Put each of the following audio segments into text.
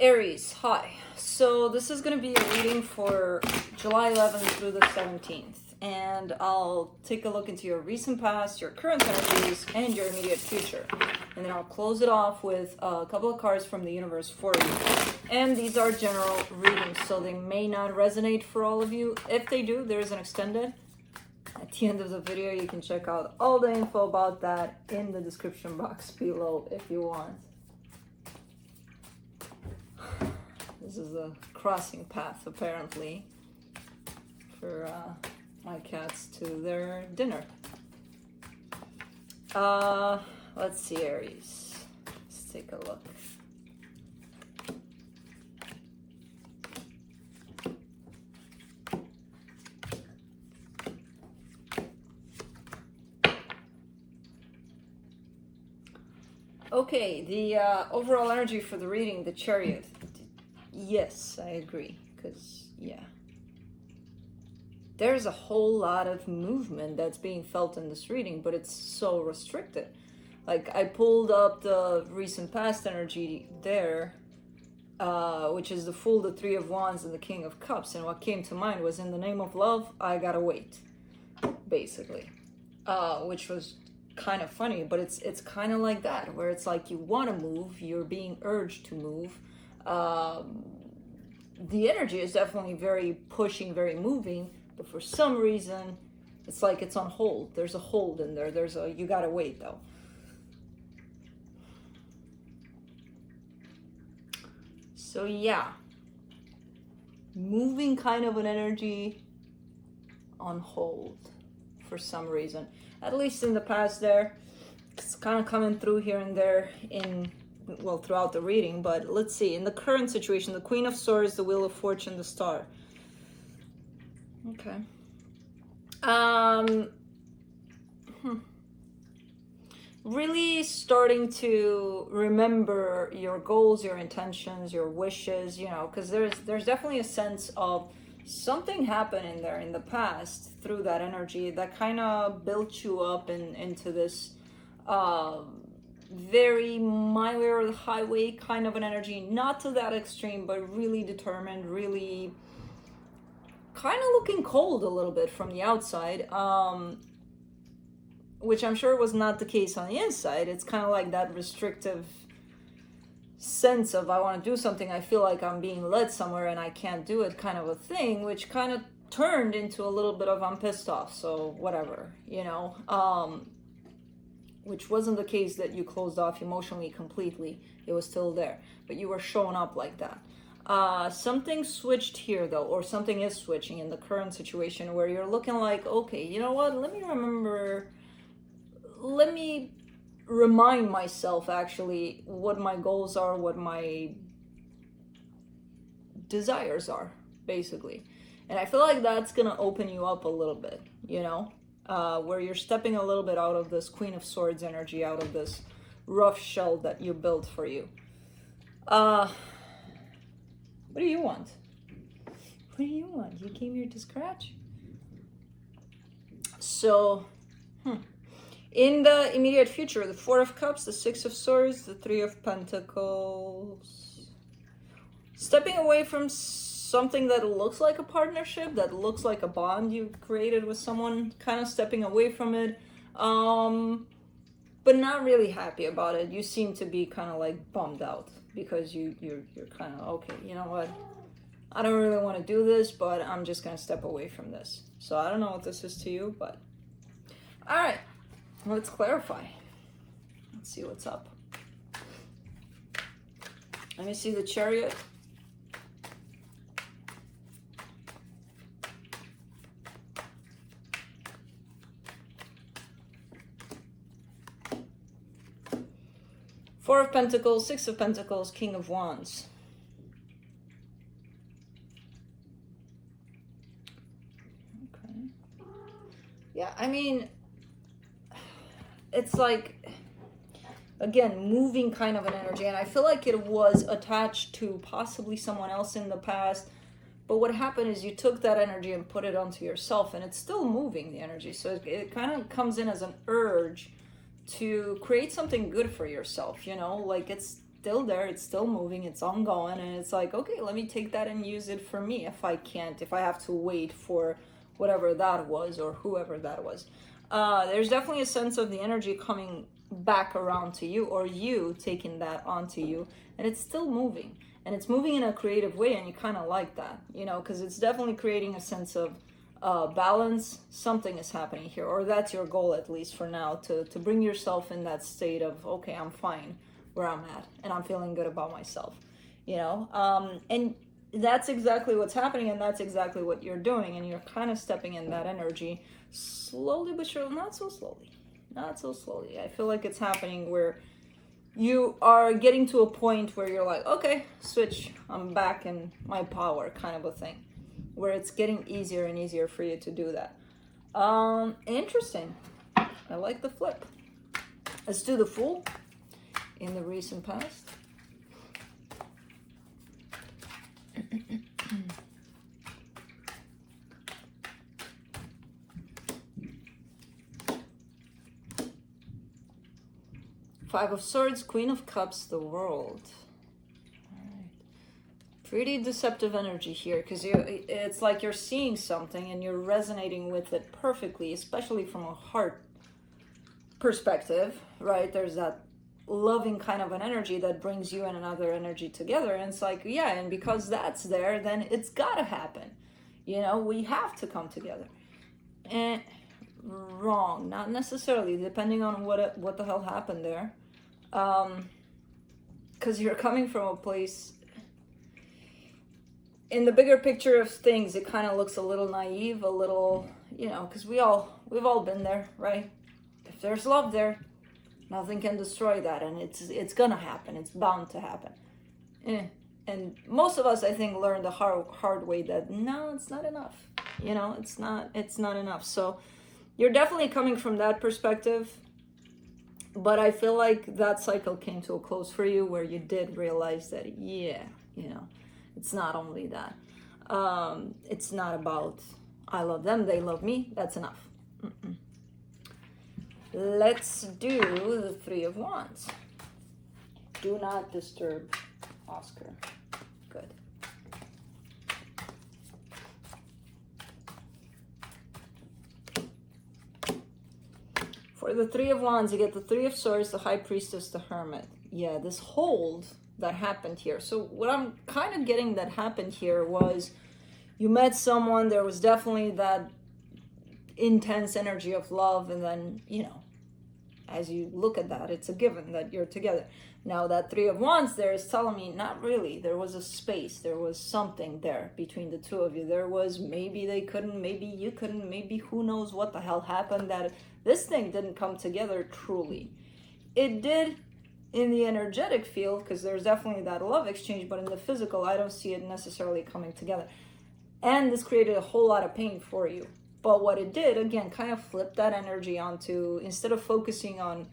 Aries, hi. So this is going to be a reading for July 11th through the 17th. And I'll take a look into your recent past, your current energies, and your immediate future. And then I'll close it off with a couple of cards from the universe for you. And these are general readings, so they may not resonate for all of you. If they do, there's an extended. At the end of the video, you can check out all the info about that in the description box below if you want. This is a crossing path, apparently, for my cats to their dinner. Let's see, Aries. Let's take a look. Okay, the overall energy for the reading, the Chariot. Yes, I agree, because, yeah. There's a whole lot of movement that's being felt in this reading, but it's so restricted. Like, I pulled up the recent past energy there, which is the Fool, the Three of Wands, and the King of Cups, and what came to mind was, in the name of love, I gotta wait, basically, which was kind of funny, but it's kind of like that, where it's like you want to move, you're being urged to move. The energy is definitely very pushing, very moving, but for some reason it's like it's on hold. There's a hold in there. There's a, you gotta wait though. So yeah, moving kind of an energy on hold for some reason, at least in the past. There, it's kind of coming through here and there in, well, throughout the reading. But let's see, in the current situation, the Queen of Swords, the Wheel of Fortune, the Star. Okay. Really starting to remember your goals, your intentions, your wishes, you know, because there's definitely a sense of something happened in there in the past through that energy that kind of built you up into this very my way or the highway kind of an energy. Not to that extreme, but really determined, really kind of looking cold a little bit from the outside, which I'm sure was not the case on the inside. It's kind of like that restrictive sense of, I want to do something, I feel like I'm being led somewhere and I can't do it kind of a thing, which kind of turned into a little bit of, I'm pissed off, so whatever, you know, which wasn't the case that you closed off emotionally completely. It was still there, but you were showing up like that. Something switched here though, or something is switching in the current situation, where you're looking like, okay, you know what, let me remind myself actually what my goals are, what my desires are, basically. And I feel like that's gonna open you up a little bit, you know, where you're stepping a little bit out of this Queen of Swords energy, out of this rough shell that you built for you. What do you want? What do you want? You came here to scratch? So, in the immediate future, the Four of Cups, the Six of Swords, the Three of Pentacles. Stepping away from something that looks like a partnership, that looks like a bond you created with someone, kind of stepping away from it, but not really happy about it. You seem to be kind of like bummed out because you're kind of, okay, you know what? I don't really want to do this, but I'm just going to step away from this. So I don't know what this is to you, but all right. Let's clarify. Let's see what's up. Let me see the Chariot. Four of Pentacles, Six of Pentacles, King of Wands. Okay. Yeah, I mean, it's like, again, moving kind of an energy, and I feel like it was attached to possibly someone else in the past, but what happened is you took that energy and put it onto yourself, and it's still moving, the energy, so it kind of comes in as an urge to create something good for yourself, you know, like it's still there, it's still moving, it's ongoing, and it's like, okay, let me take that and use it for me if I have to wait for whatever that was or whoever that was. There's definitely a sense of the energy coming back around to you, or you taking that onto you, and it's still moving, and it's moving in a creative way, and you kind of like that, you know, because it's definitely creating a sense of balance. Something is happening here, or that's your goal, at least for now, to bring yourself in that state of, okay, I'm fine where I'm at, and I'm feeling good about myself, you know. And that's exactly what's happening, and that's exactly what you're doing, and you're kind of stepping in that energy slowly but surely. Not so slowly. I feel like it's happening where you are getting to a point where you're like, okay, switch, I'm back in my power, kind of a thing, where it's getting easier and easier for you to do that. Interesting. I like the flip. Let's do the Fool in the recent past. Five of Swords, Queen of Cups, the World. All right. Pretty deceptive energy here, because it's like you're seeing something and you're resonating with it perfectly, especially from a heart perspective, right? There's that loving kind of an energy that brings you and another energy together, and it's like, yeah, and because that's there, then it's gotta happen, you know, we have to come together. And wrong, not necessarily, depending on what the hell happened there, because you're coming from a place, in the bigger picture of things, it kind of looks a little naive, a little, you know, because we've all been there, right? If there's love there, nothing can destroy that, and it's gonna happen. It's bound to happen. And most of us, I think, learned the hard way that no, it's not enough. You know, it's not enough. So you're definitely coming from that perspective, but I feel like that cycle came to a close for you, where you did realize that, yeah, you know, it's not only that. It's not about I love them, they love me. That's enough. Mm-mm. Let's do the Three of Wands. Do not disturb Oscar. Good. For the Three of Wands, you get the Three of Swords, the High Priestess, the Hermit. Yeah, this hold that happened here. So what I'm kind of getting that happened here was you met someone, there was definitely that intense energy of love, and then, you know, as you look at that, it's a given that you're together. Now that Three of Wands there is telling me not really. There was a space, there was something there between the two of you. There was, maybe they couldn't, maybe you couldn't, maybe who knows what the hell happened, that this thing didn't come together truly. It did in the energetic field, because there's definitely that love exchange, but in the physical, I don't see it necessarily coming together. And this created a whole lot of pain for you. But what it did, again, kind of flipped that energy onto, instead of focusing on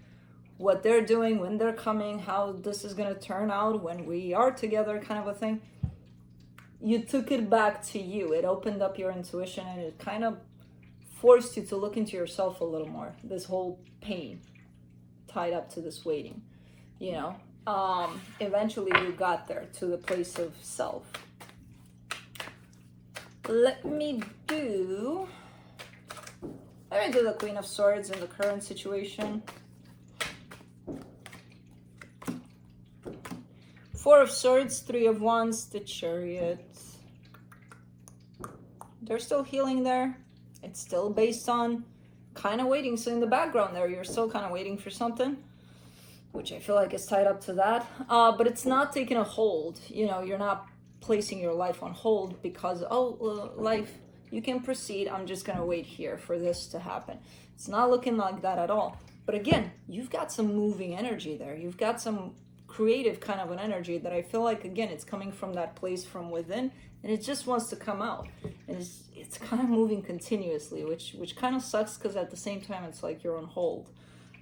what they're doing, when they're coming, how this is going to turn out when we are together, kind of a thing, you took it back to you. It opened up your intuition, and it kind of forced you to look into yourself a little more. This whole pain tied up to this waiting, you know. Eventually you got there to the place of self. Let me do the Queen of Swords in the current situation. Four of Swords, Three of Wands, the Chariot. They're still healing there. It's still based on kind of waiting. So in the background there, you're still kind of waiting for something, which I feel like is tied up to that. But it's not taking a hold. You know, you're not placing your life on hold because, life, you can proceed. I'm just going to wait here for this to happen. It's not looking like that at all. But again, you've got some moving energy there. You've got some creative kind of an energy that I feel like, again, it's coming from that place from within, and it just wants to come out. And it's kind of moving continuously, which kind of sucks, because at the same time, it's like you're on hold.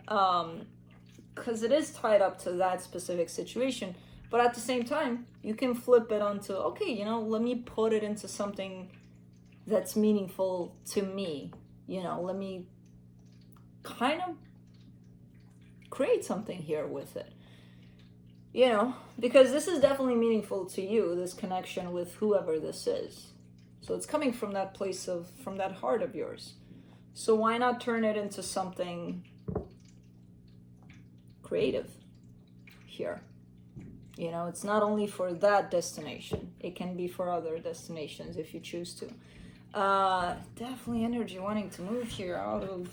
Because it is tied up to that specific situation. But at the same time, you can flip it onto, okay, you know, let me put it into something that's meaningful to me. You know, let me kind of create something here with it. You know, because this is definitely meaningful to you, this connection with whoever this is. So it's coming from that place of, from that heart of yours. So why not turn it into something creative here? You know, it's not only for that destination. It can be for other destinations if you choose to. Definitely energy wanting to move here out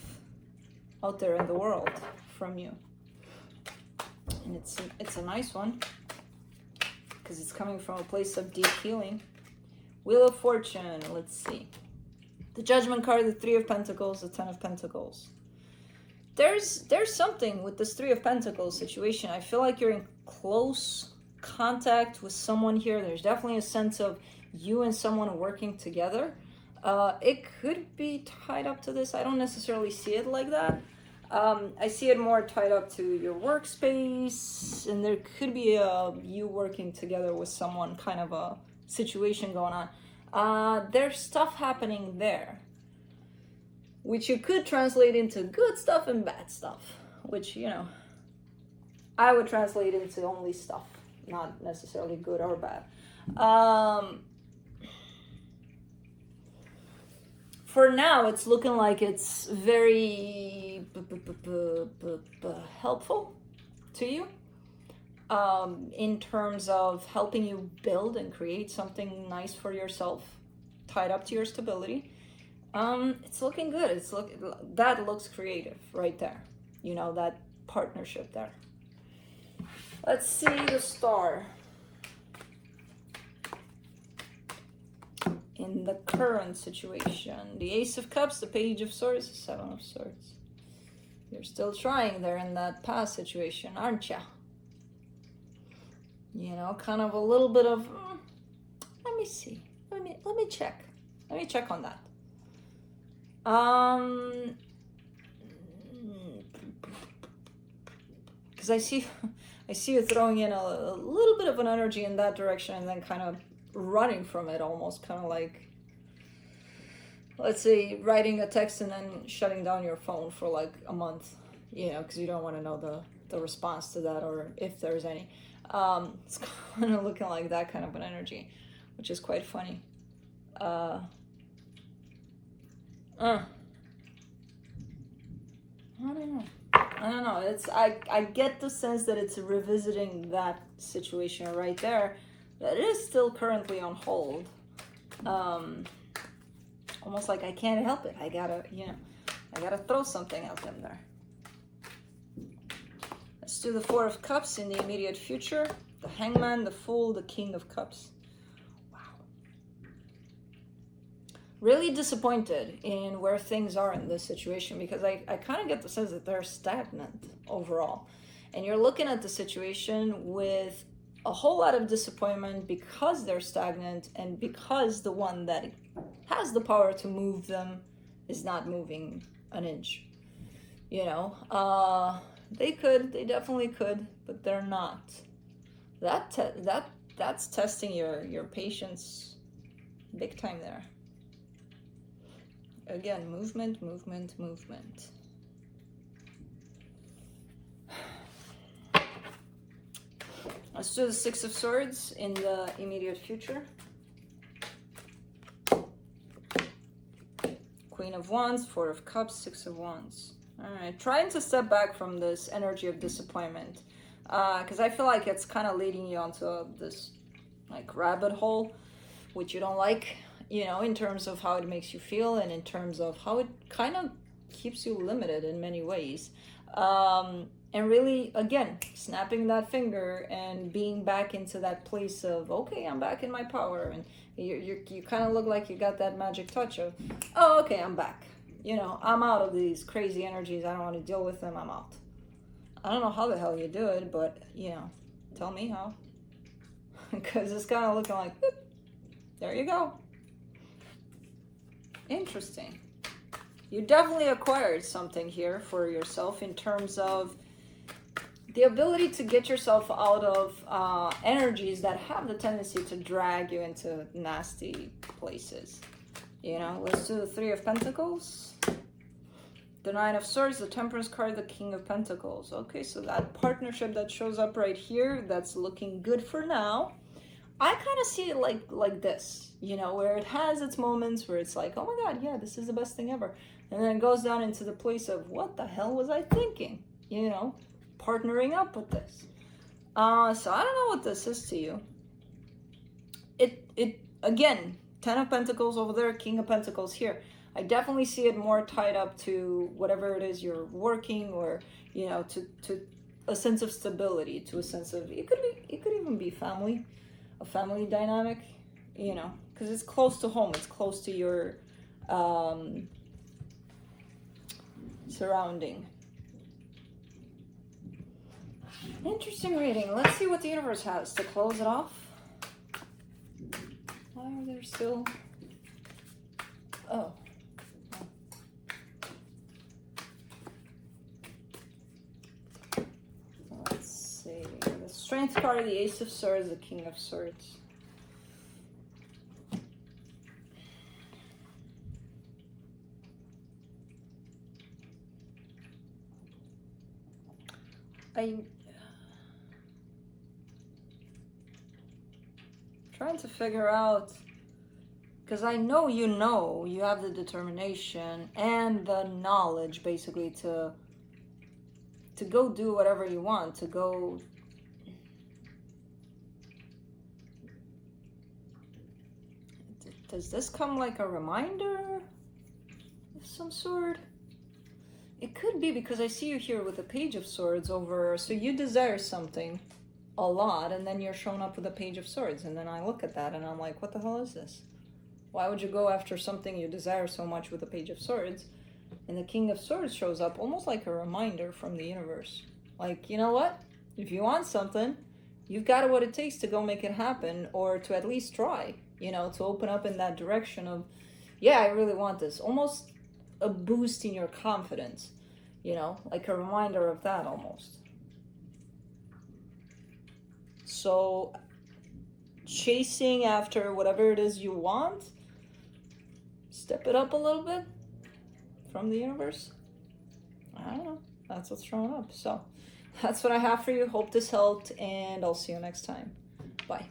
there in the world from you. And it's a nice one because it's coming from a place of deep healing. Wheel of Fortune, let's see. The Judgment card, the Three of Pentacles, the Ten of Pentacles. There's something with this Three of Pentacles situation. I feel like you're in close contact with someone here. There's definitely a sense of you and someone working together. It could be tied up to this. I don't necessarily see it like that. I see it more tied up to your workspace, and there could be you working together with someone, kind of a situation going on. There's stuff happening there, which you could translate into good stuff and bad stuff, which, you know, I would translate into only stuff, not necessarily good or bad. For now, it's looking like it's very helpful to you in terms of helping you build and create something nice for yourself, tied up to your stability. It's looking good. That looks creative right there. You know, that partnership there. Let's see the star. In the current situation, the Ace of Cups, the Page of Swords, the Seven of Swords. You're still trying there in that past situation, aren't you? You know, kind of a little bit of, let me see, let me check. Let me check on that. Because I see you throwing in a little bit of an energy in that direction and then kind of running from it, almost kind of like, let's say, writing a text and then shutting down your phone for like a month, you know, because you don't want to know the response to that, or if there's any. It's kind of looking like that kind of an energy, which is quite funny. I don't know. It's I get the sense that it's revisiting that situation right there. That is still currently on hold. Almost like I can't help it. I gotta throw something out in there. Let's do the Four of Cups in the immediate future. The Hangman, the Fool, the King of Cups. Wow. Really disappointed in where things are in this situation, because I kind of get the sense that they're stagnant overall. And you're looking at the situation with a whole lot of disappointment because they're stagnant and because the one that has the power to move them is not moving an inch. You know, they definitely could, but they're not. That's testing your patience big time there. Again, movement. Let's do the Six of Swords in the immediate future. Queen of Wands, Four of Cups, Six of Wands. All right, trying to step back from this energy of disappointment, because I feel like it's kind of leading you onto this like rabbit hole, which you don't like, you know, in terms of how it makes you feel and in terms of how it kind of keeps you limited in many ways. And really, again, snapping that finger and being back into that place of, okay, I'm back in my power. And you kind of look like you got that magic touch of, oh, okay, I'm back. You know, I'm out of these crazy energies. I don't want to deal with them. I'm out. I don't know how the hell you do it, but, you know, tell me how. Because it's kind of looking like, whoop, there you go. Interesting. You definitely acquired something here for yourself in terms of the ability to get yourself out of energies that have the tendency to drag you into nasty places. You know, let's do the Three of Pentacles. The Nine of Swords, the Temperance card, the King of Pentacles. Okay, so that partnership that shows up right here, that's looking good for now. I kind of see it like this, you know, where it has its moments where it's like, oh my God, yeah, this is the best thing ever. And then it goes down into the place of, what the hell was I thinking? You know, partnering up with this. So I don't know what this is to you. It again, Ten of Pentacles over there, King of Pentacles here. I definitely see it more tied up to whatever it is you're working, or, you know, to a sense of stability, to a sense of, it could even be family, a family dynamic, you know, because it's close to home, it's close to your surrounding. Interesting reading. Let's see what the universe has to close it off. Why are there still... Oh. Let's see. The Strength card, the Ace of Swords, the King of Swords. I'm trying to figure out, because I know you have the determination and the knowledge basically to go do whatever you want, to go does this come like a reminder of some sort? It could be, because I see you here with a Page of Swords over, so you desire something a lot, and then you're shown up with a Page of Swords, and then I look at that and I'm like, what the hell is this? Why would you go after something you desire so much with a Page of Swords? And the King of Swords shows up almost like a reminder from the universe. Like, you know what? If you want something, you've got what it takes to go make it happen, or to at least try, you know, to open up in that direction of, yeah, I really want this. Almost a boost in your confidence, you know, like a reminder of that almost. So chasing after whatever it is you want, step it up a little bit from the universe. I don't know, that's what's showing up. So that's what I have for you. Hope this helped, and I'll see you next time. Bye.